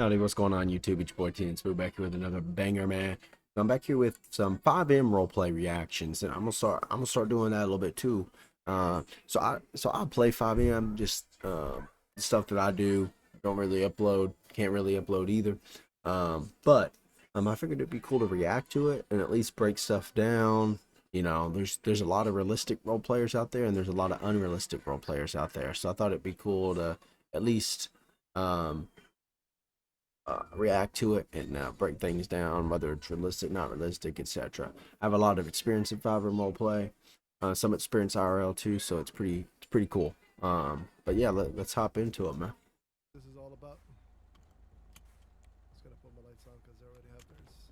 Howdy, what's going on YouTube? It's your boy T and Spoo back here with another banger, man. I'm back here with some FiveM roleplay reactions, and I'm gonna start doing that a little bit too. So I play FiveM, just the stuff that I do. Don't really upload, can't really upload either. But I figured it'd be cool to react to it and at least break stuff down. You know, there's a lot of realistic role players out there, and there's a lot of unrealistic role players out there. So I thought it'd be cool to at least um react to it and break things down, whether it's realistic, not realistic, etc. I have a lot of experience in FiveM roleplay, some experience IRL too, so it's pretty cool. But yeah, let's hop into it, man. This is all about. Just gonna put my lights on because they already have theirs.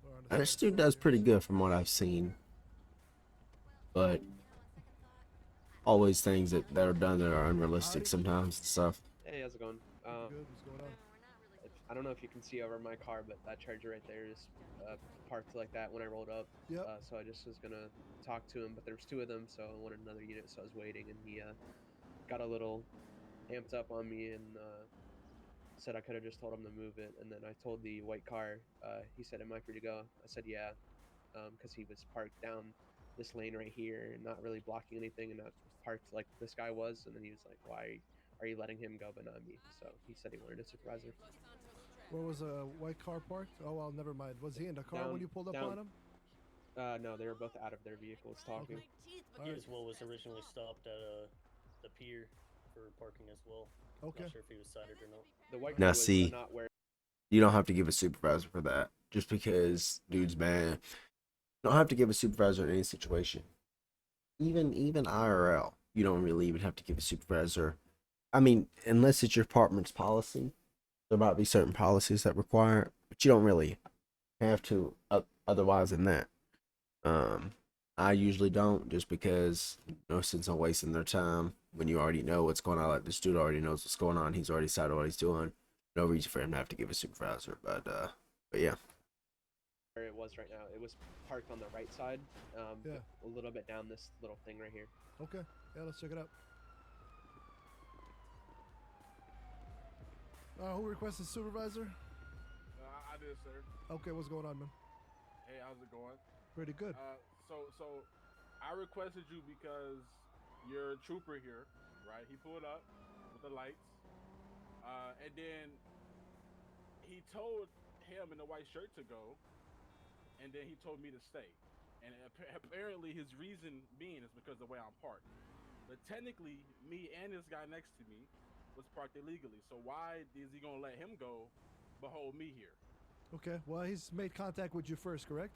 We're on the This side dude side does here. pretty good from what I've seen, but always things that are done that are unrealistic Howdy. sometimes and stuff. Hey, how's it going? Pretty good. What's going on? I don't know if you can see over my car, but that charger right there is parked like that when I rolled up. Yep. So I just was gonna talk to him, but there was two of them, so I wanted another unit, so I was waiting, and he got a little amped up on me and said I could have just told him to move it, and then I told the white car. He said, "Am I free to go?" I said, "Yeah," because he was parked down this lane right here, and not really blocking anything, and not parked like this guy was, and then he was like, "Why are you letting him go but not me?" So he said he wanted a supervisor. Where was a white car parked? Oh well, never mind. Was he in the car when you pulled up down. on him? No, they were both out of their vehicles talking. Okay. He as well was originally stopped at the pier for parking as well. Okay. Not sure if he was cited or not. The white Now guy was see, not wearing. you don't have to give a supervisor for that, just because dude's man. You don't have to give a supervisor in any situation. Even IRL, you don't really even have to give a supervisor. I mean, unless it's your department's policy, there might be certain policies that require it, but you don't really have to otherwise than that. I usually don't, just because no sense in wasting their time when you already know what's going on. Like this dude already knows what's going on. He's already decided what he's doing. No reason for him to have to give a supervisor. But yeah. Where it was right now, it was parked on the right side, Yeah. a little bit down this little thing right here. Okay. Yeah. Let's check it out. Who requested supervisor? I did, sir. Okay. What's going on, man? Hey, how's it going? Pretty good. So I requested you because you're a trooper here, right? He pulled up with the lights, and then he told him in the white shirt to go, and then he told me to stay. And apparently his reason being is because of the way I'm parked. But technically, me and this guy next to me was parked illegally. So why is he gonna let him go, but hold me here? Okay. Well, he's made contact with you first, correct?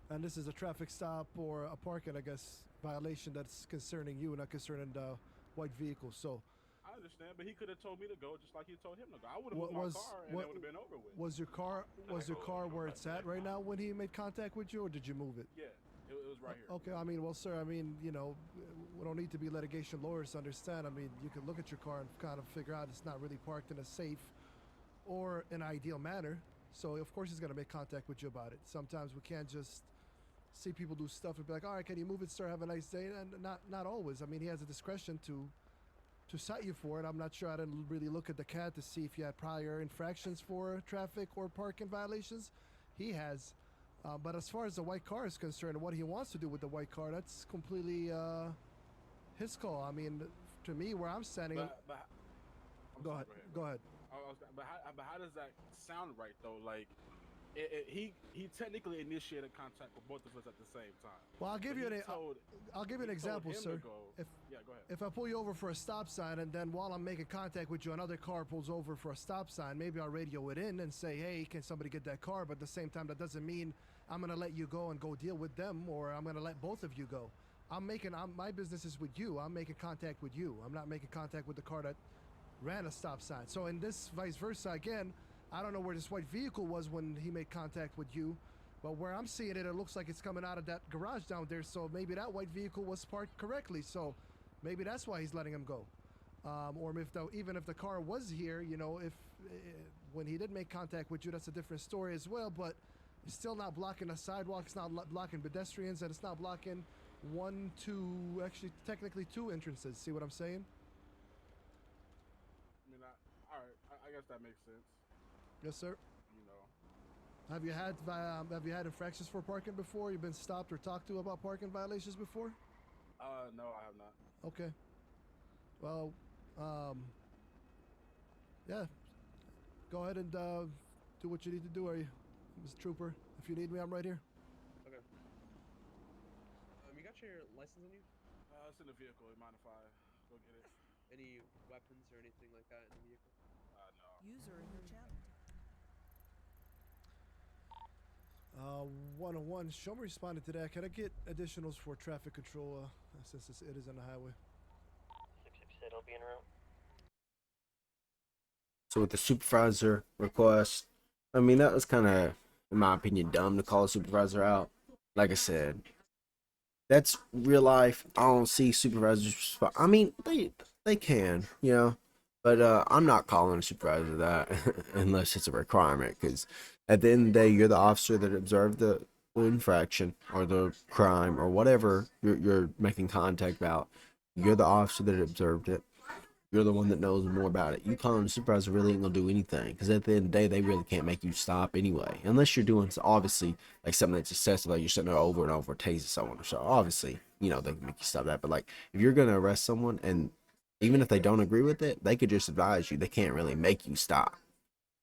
And this is a traffic stop or a parking, I guess, violation that's concerning you, not concerning the white vehicle. So. I understand, but he could have told me to go just like he told him to go. I would have moved my car and it would have been over with. Was your car where it's at right now when he made contact with you, or did you move it? Yeah, it was right here. Okay, I mean, well, sir, I mean, you know, we don't need to be litigation lawyers to understand. I mean, you can look at your car and kind of figure out it's not really parked in a safe or an ideal manner. So, of course, he's going to make contact with you about it. Sometimes we can't just see people do stuff and be like, all right, can you move it, sir? Have a nice day. And not always. I mean, he has a discretion to cite you for it. I'm not sure. I didn't really look at the CAD to see if you had prior infractions for traffic or parking violations. He has. But as far as the white car is concerned, what he wants to do with the white car, that's completely his call. I mean, to me, where I'm standing. Go ahead. Go ahead. But how does that sound right though? Like, he technically initiated contact with both of us at the same time. Well, I'll give you an example, sir. Yeah, go ahead. If I pull you over for a stop sign, and then while I'm making contact with you, another car pulls over for a stop sign, maybe I'll radio it in and say, hey, can somebody get that car? But at the same time, that doesn't mean I'm going to let you go and go deal with them, or I'm going to let both of you go. My business is with you. I'm making contact with you. I'm not making contact with the car that ran a stop sign. So in this vice versa, again, I don't know where this white vehicle was when he made contact with you, but where I'm seeing it, it looks like it's coming out of that garage down there. So maybe that white vehicle was parked correctly. So maybe that's why he's letting him go. Or even if the car was here, you know, when he did make contact with you, that's a different story as well. But it's still not blocking the sidewalk. It's not blocking pedestrians, and it's not blocking actually technically two entrances. See what I'm saying? I mean, all right. I guess guess that makes sense. Yes, sir. You know. Have you had infractions for parking before? You've been stopped or talked to about parking violations before? No, I have not. Okay. Well, yeah. Go ahead and do what you need to do, are you, Mr. Trooper? If you need me, I'm right here. Okay. You got your license on you? It's in the vehicle. You mind if I go get it? Any weapons or anything like that in the vehicle? No. User in your channel. 101. Show me responded to that. Can I get additionals for traffic control since it is on the highway? 667, I'll be en route. So with the supervisor request, I mean, that was kind of, in my opinion, dumb to call a supervisor out. Like I said, that's real life. I don't see supervisors. I mean, they can, you know, but I'm not calling a supervisor that unless it's a requirement. Because at the end of the day, you're the officer that observed the infraction or the crime or whatever you're making contact about. You're the officer that observed it. You're the one that knows more about it. You calling a supervisor really ain't gonna do anything, because at the end of the day, they really can't make you stop anyway, unless you're doing obviously like something that's excessive, like you're sitting there over and over tasing someone or so. Obviously, you know, they can make you stop that. But like if you're gonna arrest someone, and even if they don't agree with it, they could just advise you. They can't really make you stop,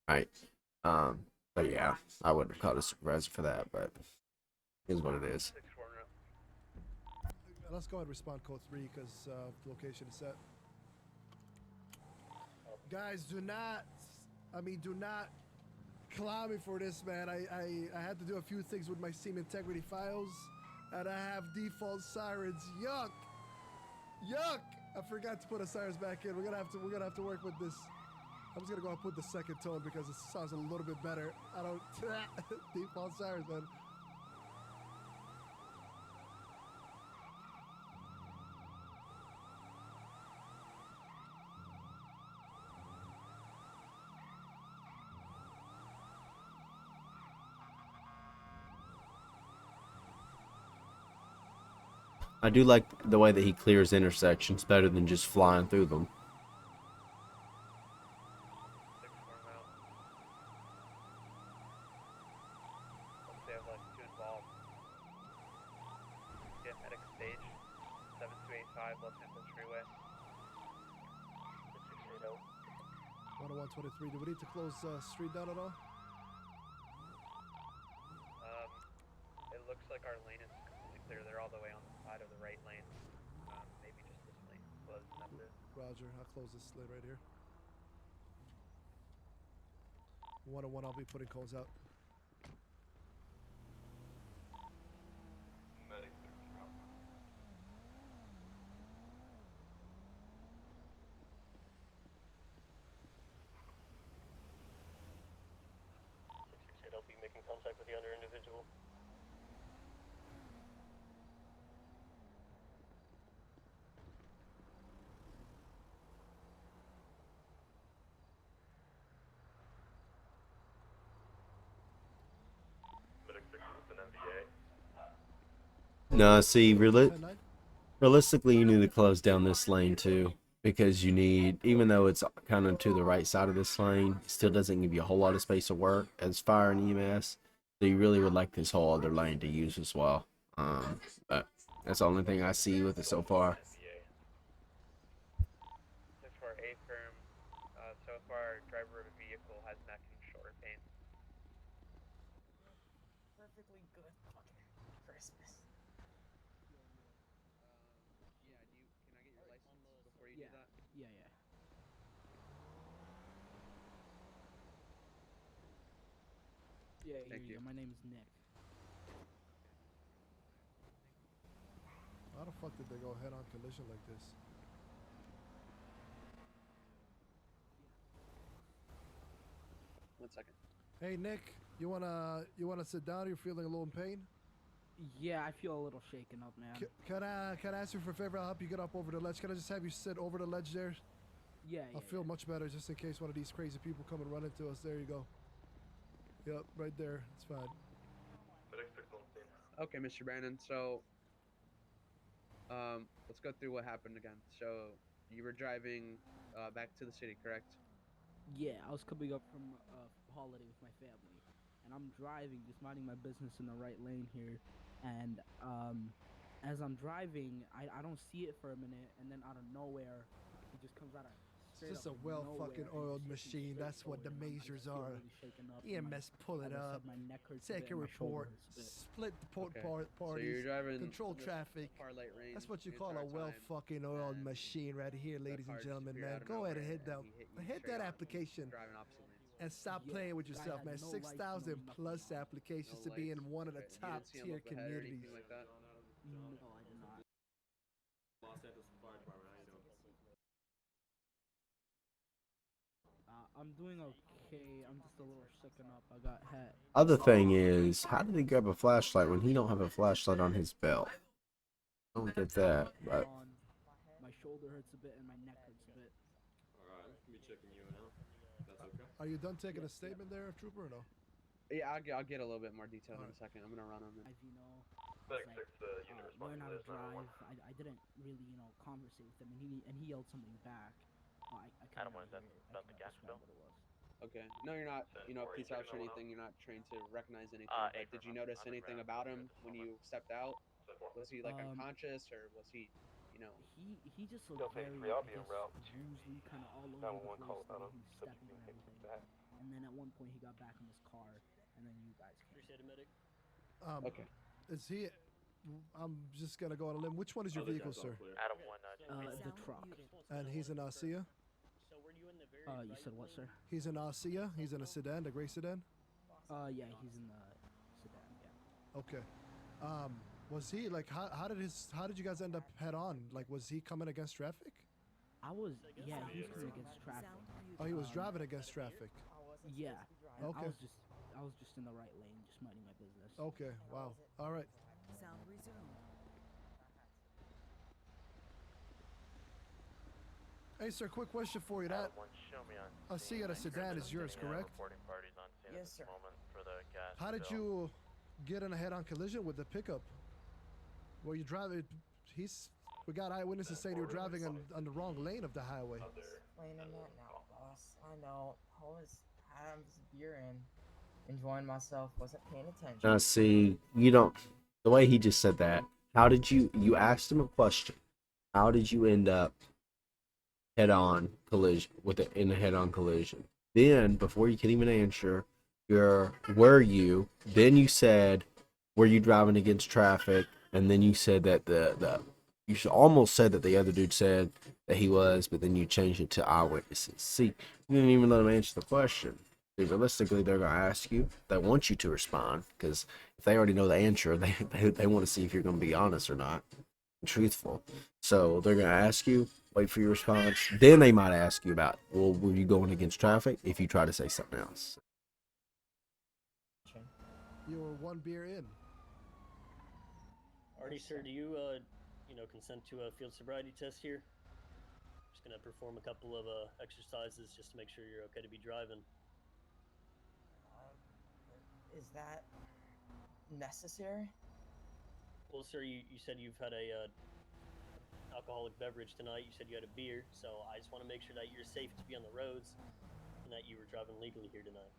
right? But yeah, I wouldn't have called a supervisor for that, but here's what it is. Let's go ahead and respond code 3 because the location is set. Guys, do not clown me for this, man. I had to do a few things with my scene integrity files, and I have default sirens. Yuck! I forgot to put the sirens back in. We're gonna have to work with this. I'm just gonna go and put the second tone because it sounds a little bit better. I don't default sirens, man. I do like the way that he clears intersections better than just flying through them. Stage 7285 left into the freeway. 10123. Do we need to close street down at all? It looks like our lane is completely clear. They're all the way on the side of the right lane. Maybe just this lane closed, and that's it. Roger. I'll close this lane right here. 101. I'll be putting codes out. I'll be making contact with the other individual. No, see, 10-9? realistically, you need to close down this lane too, because you need, even though it's kind of to the right side of this lane, it still doesn't give you a whole lot of space to work as fire and EMS. So you really would like this whole other lane to use as well. But that's the only thing I see with it so far. 6-4 firm. So far, driver of a vehicle has neck and shoulder pain. Perfectly good fucking Christmas. Yeah, can I get your license before you do that? Yeah. Yeah, Thank here you you. go. My name is Nick. How the fuck did they go head-on collision like this? One second. Hey Nick, you wanna sit down? You're feeling a little in pain. Yeah, I feel a little shaken up, man. Can I ask you for a favor? I'll help you get up over the ledge. Can I just have you sit over the ledge there? Yeah, I'll feel much better just in case one of these crazy people come and run into us. There you go. Yep, right there. It's fine. Okay, Mr. Brandon. So, let's go through what happened again. So, you were driving back to the city, correct? Yeah, I was coming up from a holiday with my family, and I'm driving, just minding my business in the right lane here, and as I'm driving, I don't see it for a minute, and then out of nowhere, he just comes out of It's straight just up a well nowhere fucking and oiled just hits me machine. straight That's what the forward, and I measures feel are. really shaken up. And EMS, pull it as I up. said, my neck hurts a Take bit a and my shoulder report. hurts a bit. Split the Okay. So parties. you're driving Control this traffic. parlay range. That's what you the call a entire well time, fucking oiled and machine right here, the ladies and car just gentlemen, appeared man. out of Go ahead and nowhere, hit that. and he hit you Hit straight that on, application driving opposite lanes. and stop Yeah, playing with guy yourself, had man. no lights, 6,000 no nothing plus on. applications No to be in lights? one of the Okay. You top didn't see him tier up ahead or communities. anything like that? No, I did not. I'm doing okay. I'm just a little shaken up. I got hit. Other thing is, how did he grab a flashlight when he don't have a flashlight on his belt? I don't get that, but On. My shoulder hurts a bit and my neck hurts a bit. Are you done taking a statement there, Trooper, or no? Yeah, I'll get a little bit more detailed in Alright. a second. I'm gonna run him. I've, learn how to drive. I didn't really, conversate with him, and he yelled something back. I Adam, couldn't what is that really about the gas describe bill? what it was. Okay. No, you're not. Said You know, 4 police acre officer or Villa. anything. You're not trained to recognize anything. But Acre did you on notice anything underground about here him at this when moment. you stepped out? Said 4. Was he like Um, unconscious, or was he, He just Still looked paying very, $3. I'll I be en guess, route to woozy, kind of all over 911 the call place, the way about he him. was Said stepping you and can everything. back. And then at one point he got back in his car, and then you guys came. Appreciate it, medic. Okay. Is he? I'm just gonna go on a limb. Which one is your vehicle, sir? Adam, Okay, 1 so- The truck. And he's an Arcia. So were you in the very You right said what, lane? sir? He's an Arcia. He's in a sedan, the gray sedan. Yeah, he's in the sedan. Yeah. Okay. Was he like? How did you guys end up head on? Like, was he coming against traffic? Yeah, he was coming against traffic. Oh, he was driving against traffic. Yeah. And Okay. I was just in the right lane, just minding my business. Okay. Wow. All right. Sound resumed. Hey, sir. Quick question for you. That Adam 1, show me on I see at a scene. sedan is yours, Getting, correct? Reporting parties on scene Yes, at this sir. moment for the gas How did bill. you get in a head-on collision with the pickup? Were you driving? We got eyewitnesses saying you were driving on the wrong lane of the highway. Explaining that now, boss. I know. I was having a beer in, enjoying myself, wasn't paying attention. now see, you don't. The way he just said that. How did you asked him a question? How did you end up head-on collision in a head-on collision? Then before you can even answer, were you? Then you said, were you driving against traffic? And then you said that you almost said that the other dude said that he was, but then you changed it to eyewitnesses. See, you didn't even let him answer the question. Realistically, they're gonna ask you. They want you to respond because if they already know the answer, they want to see if you're gonna be honest or not, truthful. So they're gonna ask you, wait for your response. Then they might ask you about, well, were you going against traffic? If you try to say something else. You were one beer in. Artie, sir, do you, consent to a field sobriety test here? Just gonna perform a couple of exercises just to make sure you're okay to be driving. Is that necessary? Well, sir, you said you've had a alcoholic beverage tonight. You said you had a beer, so I just want to make sure that you're safe to be on the roads and that you were driving legally here tonight.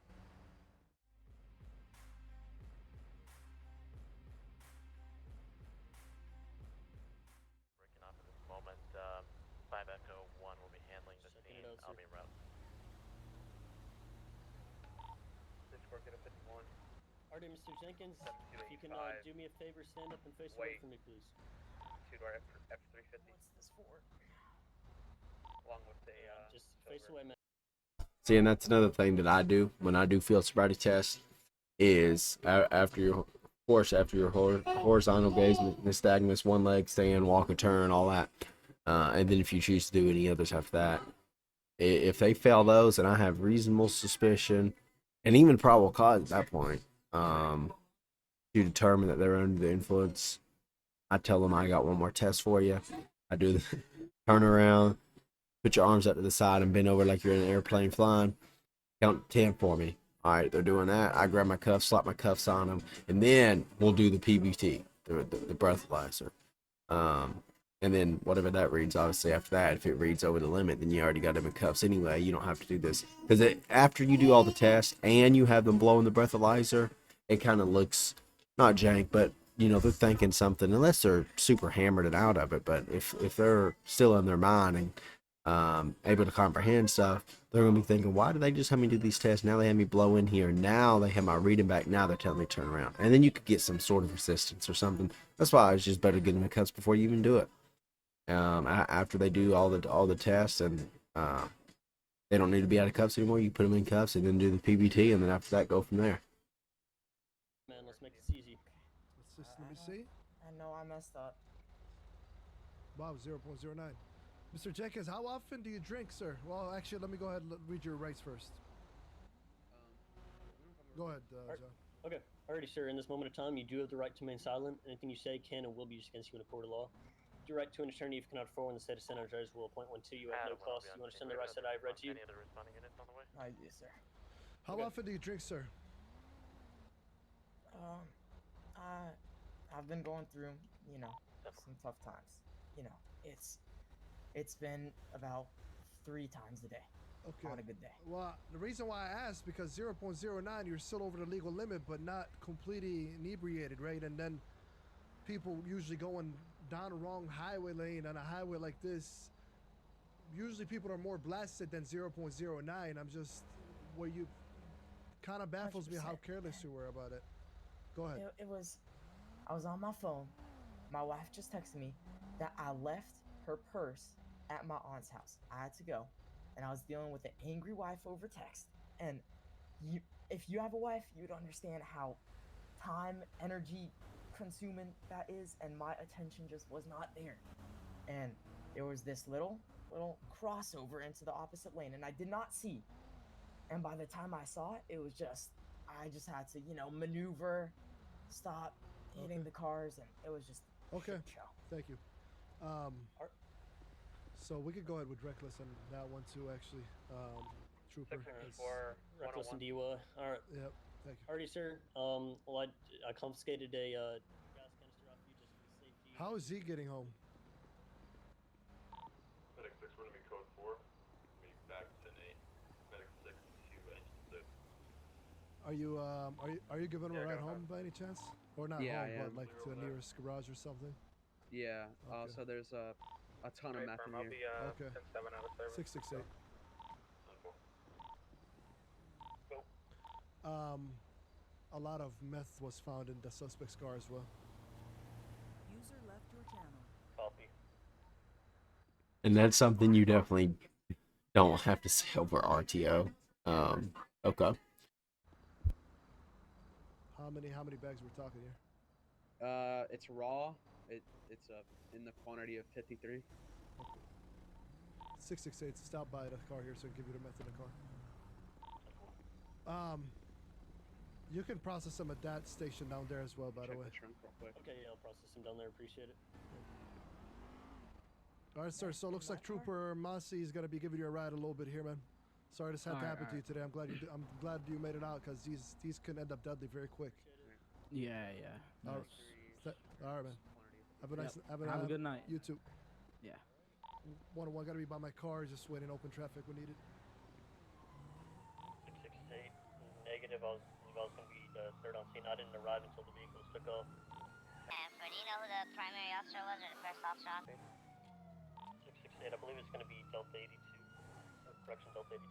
Breaking off at this moment. 5 Echo 1 will be handling the Checking scene. it out, I'll sir. be en route. This work at a 51. Artie, Mr. Jenkins, if you can 7285. do me a favor, stand up and face away Wait. from me, please. 2-door F350. What's this for? Along with a Just face silver. away, man. See, and that's another thing that I do when I do field sobriety tests is after your horizontal gaze, nystagmus, one leg, stand, walk, a turn, all that. And then if you choose to do any others after that, if they fail those and I have reasonable suspicion and even probable cause at that point, to determine that they're under the influence, I tell them I got one more test for you. I do the turn around, put your arms up to the side and bend over like you're in an airplane flying. Count 10 for me. All right, they're doing that. I grab my cuffs, slap my cuffs on them, and then we'll do the PBT, the breathalyzer. And then whatever that reads, obviously after that, if it reads over the limit, then you already got them in cuffs anyway. You don't have to do this because after you do all the tests and you have them blowing the breathalyzer, it kind of looks not jank, but you know they're thinking something unless they're super hammered and out of it. But if they're still in their mind and able to comprehend stuff, they're gonna be thinking, why did they just have me do these tests? Now they have me blow in here. Now they have my reading back. Now they're telling me to turn around, and then you could get some sort of resistance or something. That's why it's just better getting the cuffs before you even do it. After they do all the tests and they don't need to be out of cuffs anymore, you put them in cuffs and then do the PBT, and then after that go from there. Man, let's make this easy. Let me see. I know I messed up. Wow, 0.09. Mr. Jenkins, how often do you drink, sir? Well, actually, let me go ahead and read your rights first. Go ahead, John. Okay, alrighty, sir. In this moment of time, you do have the right to remain silent. Anything you say can and will be used against you in a court of law. You have the right to an attorney if you cannot afford one. The state of San Andreas will appoint one to you at no cost. You understand the rights that I have read to you? Any other responding units on the way? I do, sir. How often do you drink, sir? I've been going through, some tough times. It's been about 3 times a day. Okay. On a good day. Well, the reason why I asked, because 0.09, you're still over the legal limit, but not completely inebriated, right? And then people usually going down a wrong highway lane on a highway like this. Usually people are more blasted than 0.09. I'm just, where you kind of baffles me how 100%. careless you were about it. Go ahead. I was on my phone. My wife just texted me that I left her purse at my aunt's house. I had to go. And I was dealing with an angry wife over text. And if you have a wife, you'd understand how time, energy consuming that is. And my attention just was not there. And there was this little crossover into the opposite lane, and I did not see. And by the time I saw it, it was just, I just had to, maneuver, stop, hitting the cars, and it was just a shit show. Thank you. So we could go ahead with reckless on that one too, actually. Trooper. 664 Reckless and 101. DUI. Alright. Yep. Thank you. Alrighty, sir. Well, I confiscated a gas canister off you just for the safety. How is he getting home? Medic 6, we're gonna be code 4. Be back 10-8. Medic 6 to engine 6. Are you giving him a Yeah, ride home by any chance? Or not Yeah, home, I but am. like to the nearest garage or something? Yeah. Okay. So there's a ton of meth in I'll here. be Okay. 10-7 out of service. 668. 10-4. A lot of meth was found in the suspect's car as well. User left your channel. Copy. And that's something you definitely don't have to say over RTO. Okay. How many bags we're talking here? It's raw. It's in the quantity of 53. 668, stop by the car here so I can give you the meth in the car. You can process them at that station down there as well, by the Check way. the trunk real quick. Okay, yeah, I'll process them down there. Appreciate it. All right, sir. So it looks like Trooper Masi is gonna be giving you a ride a little bit here, man. Sorry this had to happen to you today. I'm glad you made it out, because these can end up deadly very quick. Yeah. All right. All right, man. Have a nice. Have a good night. You too. Yeah. 101 gotta be by my car. Just waiting open traffic when needed. 668. Negative. I was going to be third on scene. I didn't arrive until the vehicles took off. Do you know who the primary officer was or the first officer on? 668. I believe it's going to be Delta 82. Or correction, Delta 83.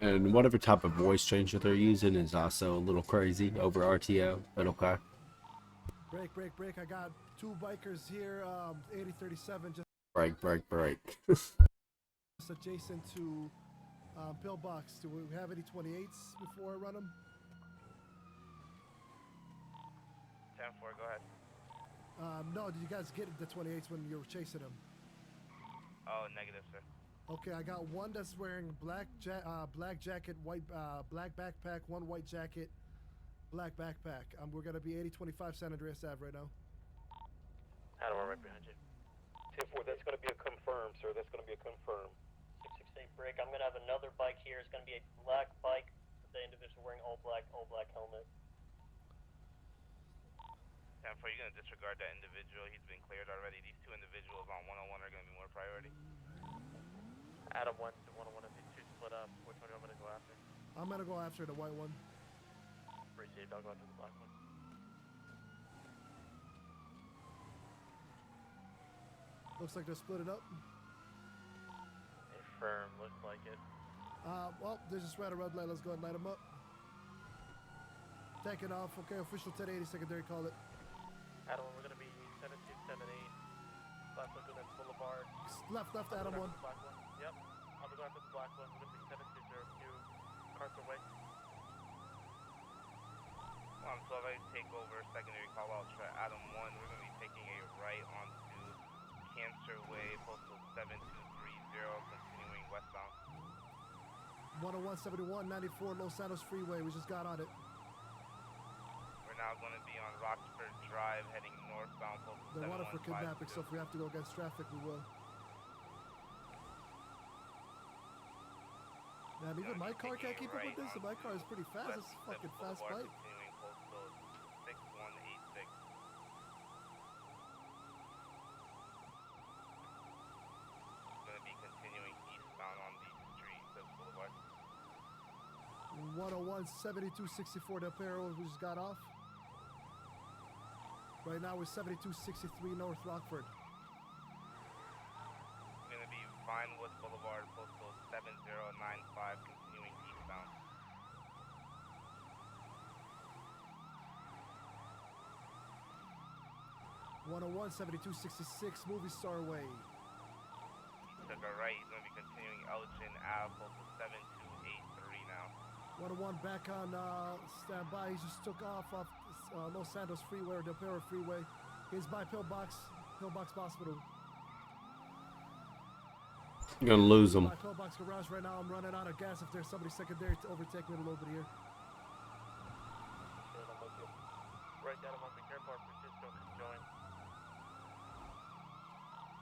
And whatever type of voice changer they're using is also a little crazy over RTO, but okay. Break. I got 2 bikers here. 8037 just Break. adjacent to pillbox. Do we have any 28s before I run them? 10-4, go ahead. No, did you guys get the 28s when you were chasing them? Oh, negative, sir. Okay, I got one that's wearing black jacket, white black backpack, one white jacket, black backpack. We're gonna be 8025 San Andreas Ave right now. Adam, I'm right behind you. 10-4, that's gonna be a confirm, sir. That's gonna be a confirm. 668 break. I'm going to have another bike here. It's going to be a black bike with the individual wearing all black helmet. 10-4, you're gonna disregard that individual. He's been cleared already. These two individuals on 101 are gonna be more priority. Adam 1 to 101 of these two split up. Which one do you want me to go after? I'm gonna go after the white one. Received, I'll go after the black one. Looks like they're split it up. Affirm, looks like it. Well, they just ran a red light. Let's go ahead and light them up. Taking off. Okay, official 1080 secondary, call it. Adam, we're gonna be 7278. Left Laguna Boulevard. Left, Adam I'll 1. go after the black one. Yep. I'll be going after the black one. We're gonna be 7202. Carson Way. 12, I take over secondary call out for Adam 1. We're gonna be taking a right onto Cancer Way, postal 7230, continuing westbound. 101 71 94 Los Santos Freeway. We just got on it. We're now going to be on Roxford Drive, heading northbound, postal They want it for 7152. kidnapping, so if we have to go against traffic, we will. Man, even my car can't keep up with this, and my car is pretty fast. It's a fucking fast bike. Continuing postal 6186. Going to be continuing eastbound on the street, the boulevard. 101 7264 Del Perro. We just got off. Right now we're 7263 North Rockford. We're going to be Vinewood Boulevard, postal 7095, continuing eastbound. One 7266 Movie Star Way. He took a right. He's going to be continuing Elgin Ave, postal 7283 now. 101 back on standby. He just took off Los Santos Freeway or Del Perro Freeway. He's by Pillbox Hospital. You're gonna lose them. By Pillbox Garage right now. I'm running out of gas. If there's somebody secondary to overtake me a little bit here. Right down, I'm on the airport. Francisco can join.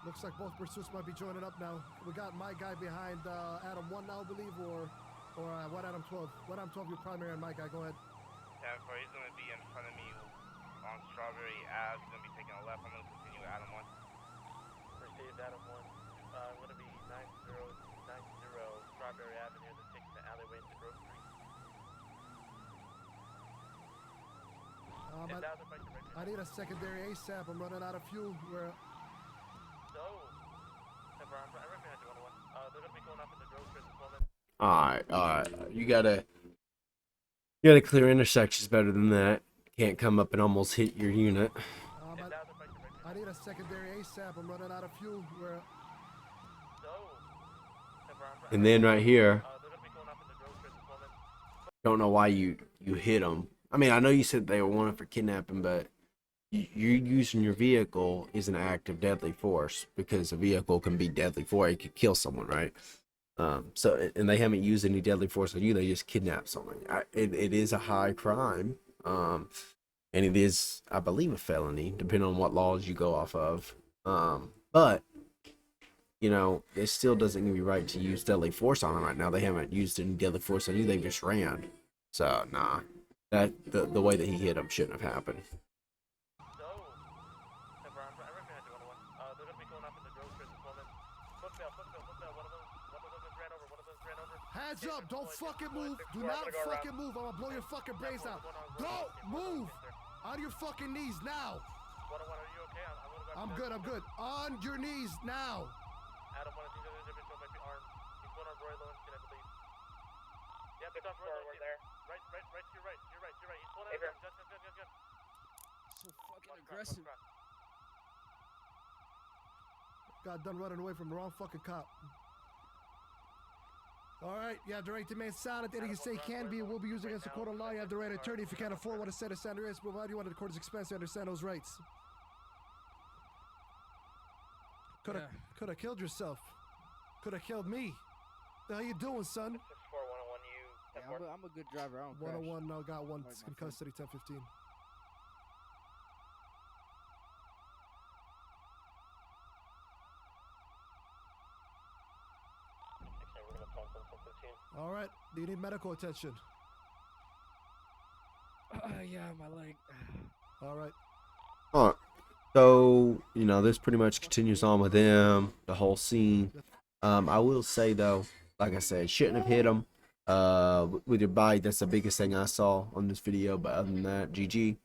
Looks like both pursuits might be joining up now. We got my guy behind Adam 1 now, I believe, or what Adam 12? What Adam 12, your primary, and my guy. Go ahead. 10-4, he's going to be in front of me on Strawberry Ave. He's going to be taking a left. I'm going to continue with Adam 1. Received Adam 1. I'm going to be 9090 Strawberry Avenue, then taking the alleyway into Grove Street. I need a secondary ASAP. I'm running out of fuel. We're I'm right behind you, 101. They're going to be going up in the Grove Street at this moment. Alright. You gotta clear intersections better than that. Can't come up and almost hit your unit. I need a secondary ASAP. I'm running out of fuel. We're And then right here, don't know why you hit them. I mean, I know you said they were wanted for kidnapping, but you using your vehicle is an act of deadly force because a vehicle can be deadly force. It could kill someone, right? And they haven't used any deadly force on you. They just kidnapped someone. It is a high crime, and it is, I believe, a felony, depending on what laws you go off of. But you know, it still doesn't give you right to use deadly force on them right now. They haven't used any deadly force on you. They just ran. So nah, that the way that he hit him shouldn't have happened. Hands up, don't fucking move. Do not fucking move. I'm gonna blow your fucking brains out. Don't move. On your fucking knees now. I'm good. On your knees now. Adam, one of these other individuals might be armed. He's going on Roy Lowenstein, I believe. Yep, it's on Roy Lowenstein. We're there. Right, to your right. He's pulling out a gun. Gun. So fucking aggressive. Got done running away from the wrong fucking cop. All right, you have the right to remain silent. Anything you say can be and will be used against the court of law. You have the right attorney. If you can't afford one to set a standard risk, provide you one at the court's expense. You understand those rights. Could have killed yourself. Could have killed me. The hell you doing, son? 64101, you. Yeah, I'm a good driver. I don't crash. 101 now got one Like in my custody. 1015. We're gonna talk on 1015. All right. Do you need medical attention? Yeah, my leg. All right. Alright. So, you know, this pretty much continues on with them, the whole scene. I will say though, like I said, shouldn't have hit him. With your bike, that's the biggest thing I saw on this video. But other than that, GG.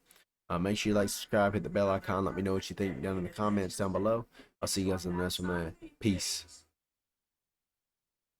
Make sure you like, subscribe, hit the bell icon. Let me know what you think down in the comments down below. I'll see you guys in the next one, man. Peace.